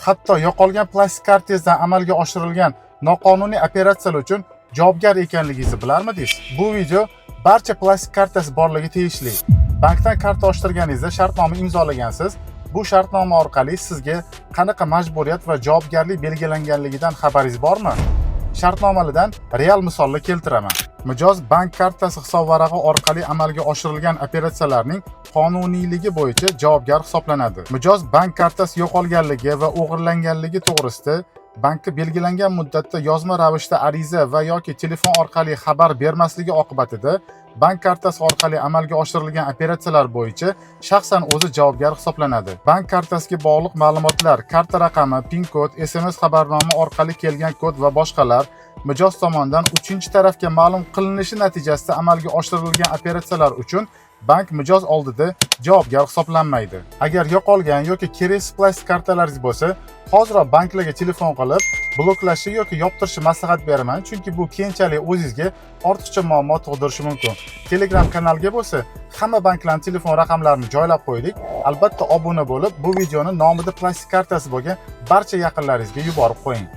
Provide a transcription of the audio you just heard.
hatto yo'qolgan plastik kartangizdan amalga oshirilgan noqonuniy operatsiyalar uchun javobgar ekanligingizni bilarmidingiz? Bu video barcha plastik kartasi borligi tegishli. Bankdan karta ochtirganingizda shartnoma imzolagansiz. Bu shartnoma orqali sizga qanaqa majburiyat va javobgarlik belgilanganligidan xabaringiz bormi? Shartnomalardan real misollar keltiraman. Mijoz bank kartasi hisob varag'i orqali amalga oshirilgan operatsiyalarning qonuniyligi bo'yicha javobgar hisoblanadi. Mijoz bank kartasi yo'qolganligi va o'g'irlanganligi to'g'risida bankka belgilangan muddatda yozma ravishda ariza va yoki telefon orqali xabar bermasligi oqibatida bank kartasi orqali amalga oshirilgan operatsiyalar bo'yicha shaxsan o'zi javobgar hisoblanadi. Bank kartasiga bog'liq ma'lumotlar, karta raqami, PIN kod, SMS xabarnoma orqali kelgan kod va boshqalar mijoz tomonidan uchinchi tarafga ma'lum qilinishi natijasida amalga oshirilgan operatsiyalar uchun bank mijoz oldida javobgar hisoblanmaydi. Agar yo'qolgan yoki keraksiz plastik kartalaringiz bo'lsa, hoziroq banklarga telefon qilib, bloklashni yoki yoptirishni maslahat beraman, chunki bu keyinchalik o'zingizga ortiqcha muammo tug'dirishi mumkin. Telegram kanalga bo'lsa, hamma banklarning telefon raqamlarini joylab qo'ydik. Albatta obuna bo'lib, bu videoni nomida plastik kartasi bo'lgan barcha yaqinlaringizga yuborib qo'ying.